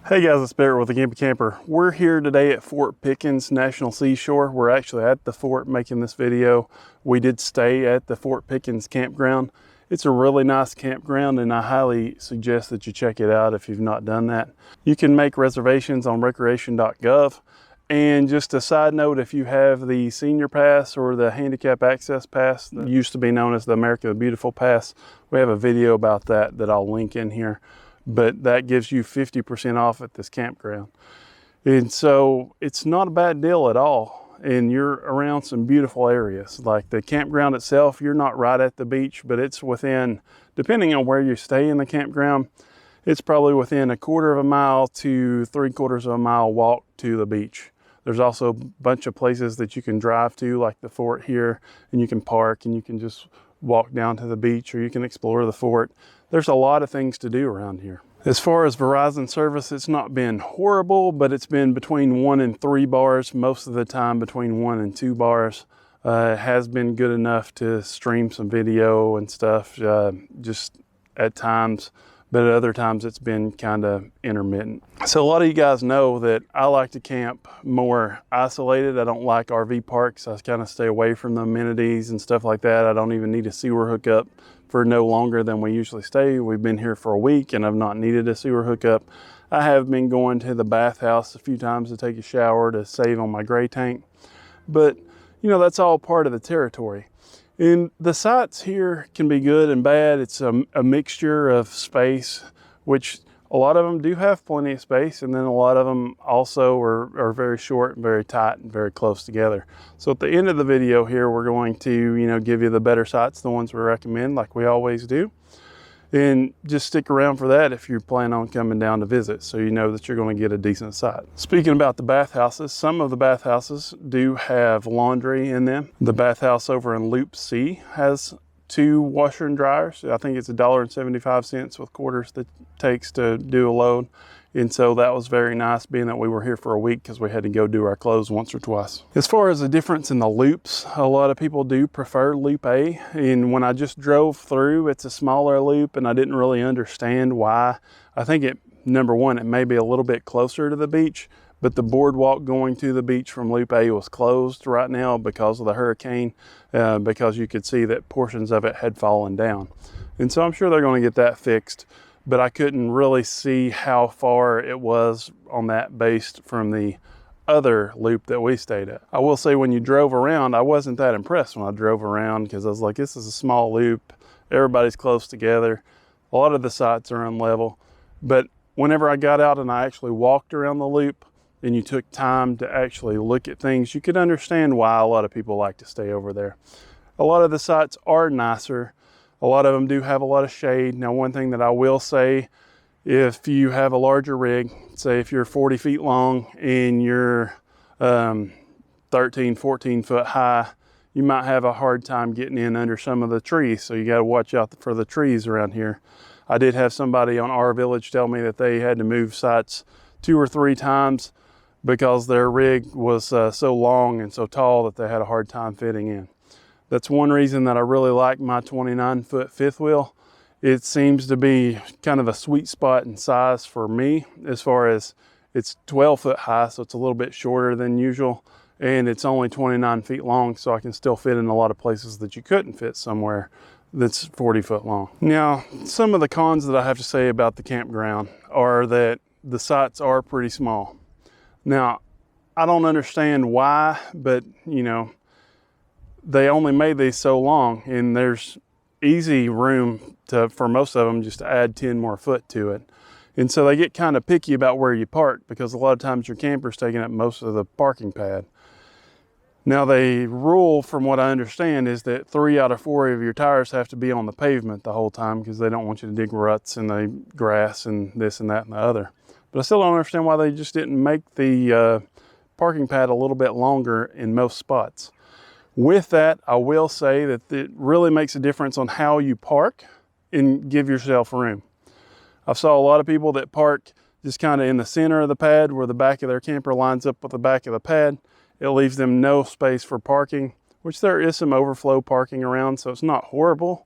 Hey guys, it's Barrett with the Campy Camper. We're here today at Fort Pickens National Seashore. We're actually at the fort making this video. We did stay at the Fort Pickens Campground. It's a really nice campground and I highly suggest that you check it out if you've not done that. You can make reservations on Recreation.gov. And just a side note, if you have the senior pass or the handicap access pass that used to be known as the America the Beautiful pass, we have a video about that I'll link in here. But that gives you 50% off at this campground. And so it's not a bad deal at all. And you're around some beautiful areas. Like the campground itself, you're not right at the beach, but it's within, depending on where you stay in the campground, it's probably within 1/4 of a mile to 3/4 of a mile walk to the beach. There's also a bunch of places that you can drive to, like the fort here, and you can park and you can just walk down to the beach or you can explore the fort. There's a lot of things to do around here. As far as Verizon service, it's not been horrible, but it's been between 1 and 3 bars, most of the time between 1 and 2 bars. It has been good enough to stream some video and stuff, just at times, but at other times it's been kind of intermittent. So a lot of you guys know that I like to camp more isolated. I don't like RV parks. I kind of stay away from the amenities and stuff like that. I don't even need a sewer hookup for no longer than we usually stay. We've been here for a week and I've not needed a sewer hookup. I have been going to the bathhouse a few times to take a shower to save on my gray tank. But you know, that's all part of the territory. And the sites here can be good and bad. It's a mixture of space, which a lot of them do have plenty of space, and then a lot of them also are very short and very tight and very close together. So at the end of the video here, we're going to, give you the better sites, the ones we recommend, like we always do. And just stick around for that if you plan on coming down to visit, so you know that you're going to get a decent site. Speaking about the bathhouses, some of the bathhouses do have laundry in them. The bathhouse over in Loop C has 2 washer and dryers. I think it's $1.75 with quarters that it takes to do a load. And so that was very nice, being that we were here for a week because we had to go do our clothes once or twice. As far as the difference in the loops, a lot of people do prefer Loop A. And when I just drove through, it's a smaller loop and I didn't really understand why. I think number one, it may be a little bit closer to the beach, but the boardwalk going to the beach from Loop A was closed right now because of the hurricane, because you could see that portions of it had fallen down. And so I'm sure they're going to get that fixed, but I couldn't really see how far it was on that based from the other loop that we stayed at. I will say when you drove around, I wasn't that impressed when I drove around because I was like, this is a small loop. Everybody's close together. A lot of the sites are unlevel, but whenever I got out and I actually walked around the loop and you took time to actually look at things, you could understand why a lot of people like to stay over there. A lot of the sites are nicer. A lot of them do have a lot of shade. Now, one thing that I will say, if you have a larger rig, say if you're 40 feet long and you're 13, 14 foot high, you might have a hard time getting in under some of the trees. So you got to watch out for the trees around here. I did have somebody on our village tell me that they had to move sites 2 or 3 times because their rig was so long and so tall that they had a hard time fitting in. That's one reason that I really like my 29-foot fifth wheel. It seems to be kind of a sweet spot in size for me, as far as it's 12 foot high, so it's a little bit shorter than usual, and it's only 29 feet long, so I can still fit in a lot of places that you couldn't fit somewhere that's 40 foot long. Now, some of the cons that I have to say about the campground are that the sites are pretty small. Now, I don't understand why, but they only made these so long, and there's easy room for most of them just to add 10 more foot to it. And so they get kind of picky about where you park because a lot of times your camper's taking up most of the parking pad. Now, the rule, from what I understand, is that 3 out of 4 of your tires have to be on the pavement the whole time because they don't want you to dig ruts in the grass and this and that and the other. But I still don't understand why they just didn't make the parking pad a little bit longer in most spots. With that, I will say that it really makes a difference on how you park and give yourself room. I've saw a lot of people that park just kind of in the center of the pad where the back of their camper lines up with the back of the pad. It leaves them no space for parking, which there is some overflow parking around, so it's not horrible,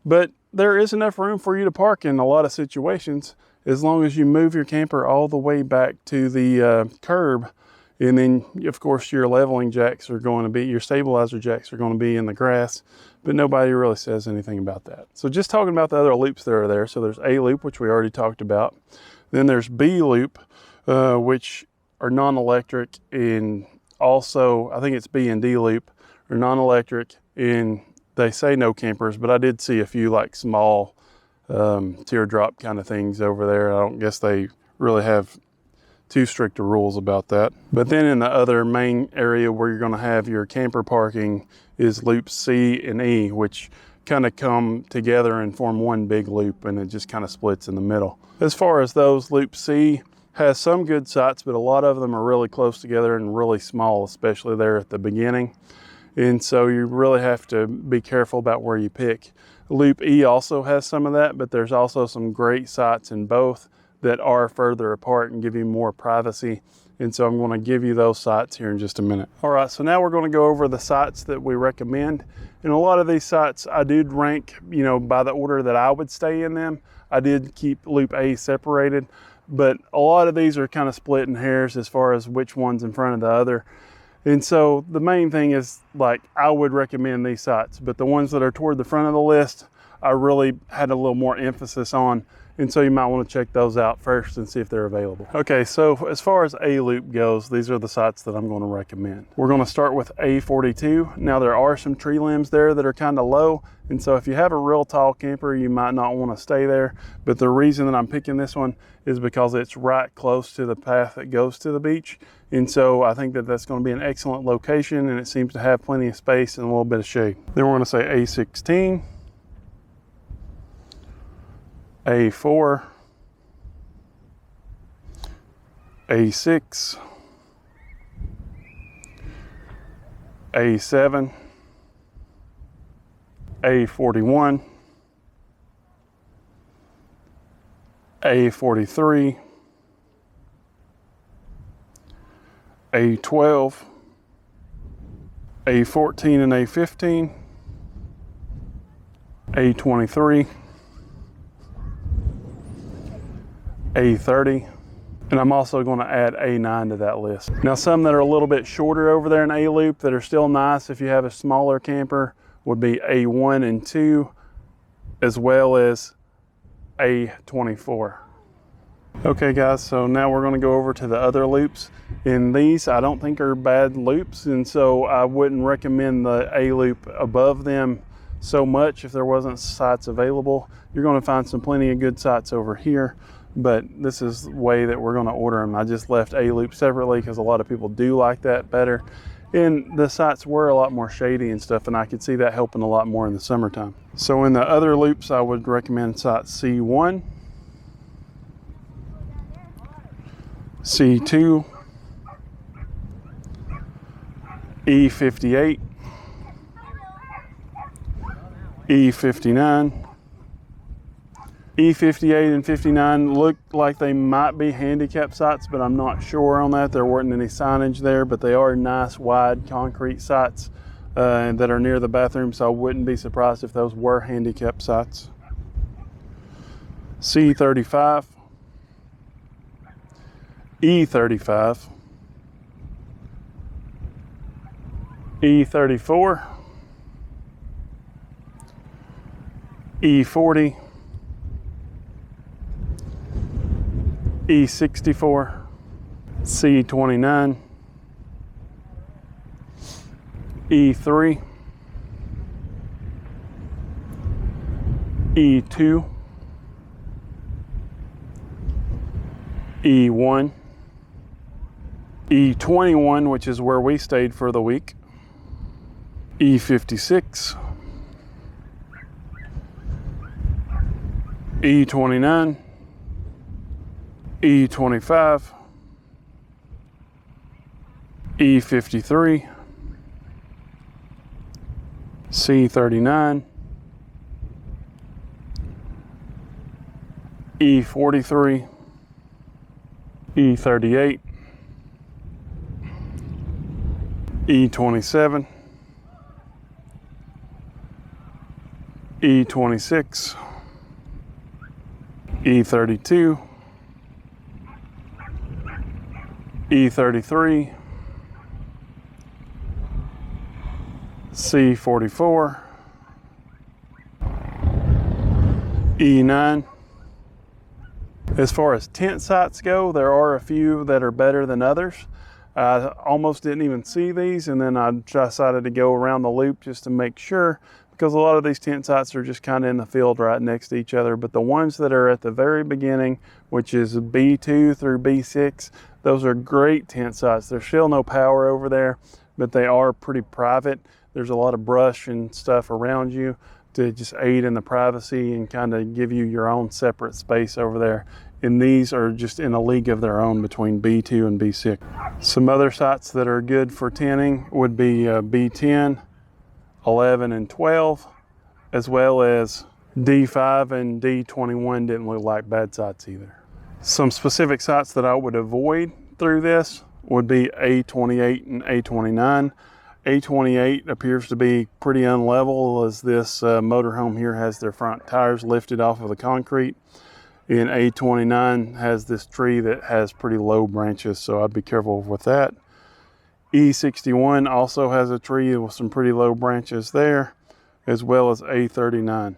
but there is enough room for you to park in a lot of situations. as long as you move your camper all the way back to the curb. And then, of course, your leveling jacks are going to be, your stabilizer jacks are going to be in the grass, but nobody really says anything about that. So just talking about the other loops that are there. So there's A loop, which we already talked about. Then there's B loop, which are non-electric, and also, I think it's B and D loop are non-electric, and they say no campers, but I did see a few like small teardrop kind of things over there. I don't guess they really have too strict rules about that. But then in the other main area where you're going to have your camper parking is loops C and E, which kind of come together and form one big loop, and it just kind of splits in the middle. As far as those, loop C has some good sites, but a lot of them are really close together and really small, especially there at the beginning. And so you really have to be careful about where you pick. Loop E also has some of that, but there's also some great sites in both that are further apart and give you more privacy. And so I'm going to give you those sites here in just a minute. All right, so now we're going to go over the sites that we recommend. And a lot of these sites I did rank, by the order that I would stay in them. I did keep Loop A separated, but a lot of these are kind of splitting hairs as far as which one's in front of the other. And so the main thing is, like, I would recommend these sites, but the ones that are toward the front of the list, I really had a little more emphasis on. And so you might want to check those out first and see if they're available. Okay, so as far as A loop goes, these are the sites that I'm going to recommend. We're going to start with A42. Now there are some tree limbs there that are kind of low, and so if you have a real tall camper, you might not want to stay there. But the reason that I'm picking this one is because it's right close to the path that goes to the beach. And so I think that that's going to be an excellent location, and it seems to have plenty of space and a little bit of shade. Then we're going to say A16. A4, A6, A7, A41, A43, A12, A14 and A15, A23, A30, and I'm also going to add A9 to that list. Now some that are a little bit shorter over there in A loop that are still nice if you have a smaller camper would be A1 and 2, as well as A24. Okay guys, so now we're going to go over to the other loops, and these I don't think are bad loops, and so I wouldn't recommend the A loop above them so much if there wasn't sites available. You're going to find some plenty of good sites over here, but this is the way that we're going to order them. I just left A loop separately because a lot of people do like that better, and the sites were a lot more shady and stuff, and I could see that helping a lot more in the summertime. So in the other loops, I would recommend site C1, C2, E58, E59. E58 and 59 look like they might be handicap sites, but I'm not sure on that. There weren't any signage there, but they are nice wide concrete sites that are near the bathroom, so I wouldn't be surprised if those were handicap sites. C35, E35, E34, E40, E64, C29, E3, E2, E1, E21, which is where we stayed for the week, E56, E29, E25, E53, C39, E43, E38, E27, E26, E32, E33, C44, E9. As far as tent sites go, there are a few that are better than others. I almost didn't even see these, and then I decided to go around the loop just to make sure, because a lot of these tent sites are just kind of in the field right next to each other. But the ones that are at the very beginning, which is B2 through B6, those are great tent sites. There's still no power over there, but they are pretty private. There's a lot of brush and stuff around you to just aid in the privacy and kind of give you your own separate space over there. And these are just in a league of their own between B2 and B6. Some other sites that are good for tenting would be B10, 11, and 12, as well as D5 and D21 didn't look like bad sites either. Some specific sites that I would avoid through this would be A28 and A29. A28 appears to be pretty unlevel, as this motorhome here has their front tires lifted off of the concrete. And A29 has this tree that has pretty low branches, so I'd be careful with that. E61 also has a tree with some pretty low branches there, as well as A39.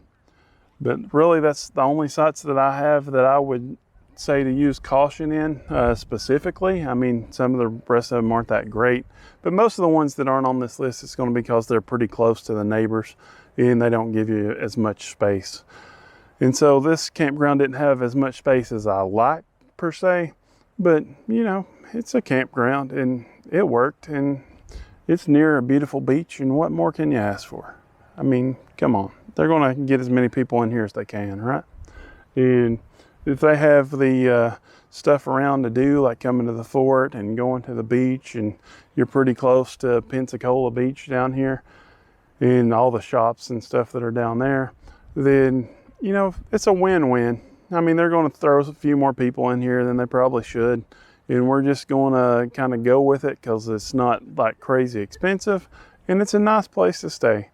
But really, that's the only sites that I have that I would say to use caution in specifically. I mean, some of the rest of them aren't that great, but most of the ones that aren't on this list, it's going to be because they're pretty close to the neighbors and they don't give you as much space. And so this campground didn't have as much space as I liked per se, but you know, it's a campground and it worked, and it's near a beautiful beach, and what more can you ask for? I mean, come on, they're going to get as many people in here as they can, right? And if they have the stuff around to do, like coming to the fort and going to the beach, and you're pretty close to Pensacola Beach down here and all the shops and stuff that are down there, then, you know, it's a win-win. I mean, they're going to throw a few more people in here than they probably should, and we're just going to kind of go with it because it's not like crazy expensive, and it's a nice place to stay.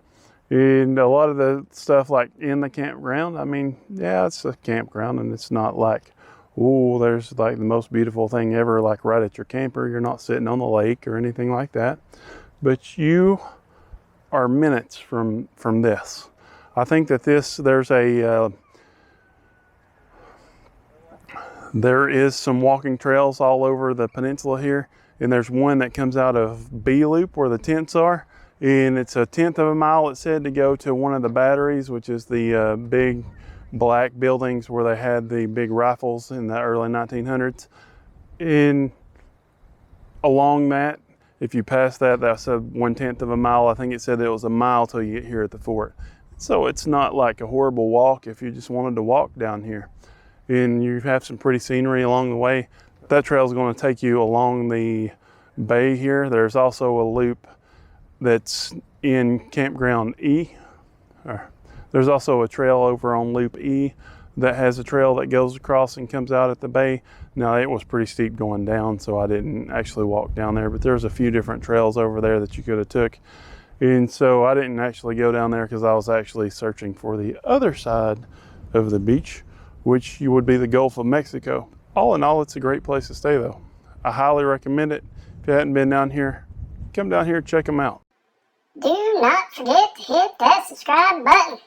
And a lot of the stuff like in the campground, I mean, yeah, it's a campground, and it's not like, oh, there's like the most beautiful thing ever, like right at your camper. You're not sitting on the lake or anything like that, but you are minutes from this. I think that there is some walking trails all over the peninsula here, and there's one that comes out of B Loop where the tents are. And it's 1/10 of a mile, it said, to go to one of the batteries, which is the big black buildings where they had the big rifles in the early 1900s. And along that, if you pass that, that's 1/10 of a mile. I think it said it was a mile till you get here at the fort. So it's not like a horrible walk if you just wanted to walk down here. And you have some pretty scenery along the way. That trail is going to take you along the bay here. There's also a loop that's in Campground E. There's also a trail over on Loop E that has a trail that goes across and comes out at the bay. Now, it was pretty steep going down, so I didn't actually walk down there, but there's a few different trails over there that you could have took. And so I didn't actually go down there because I was actually searching for the other side of the beach, which would be the Gulf of Mexico. All in all, it's a great place to stay though. I highly recommend it. If you hadn't been down here, come down here and check them out. Do not forget to hit that subscribe button.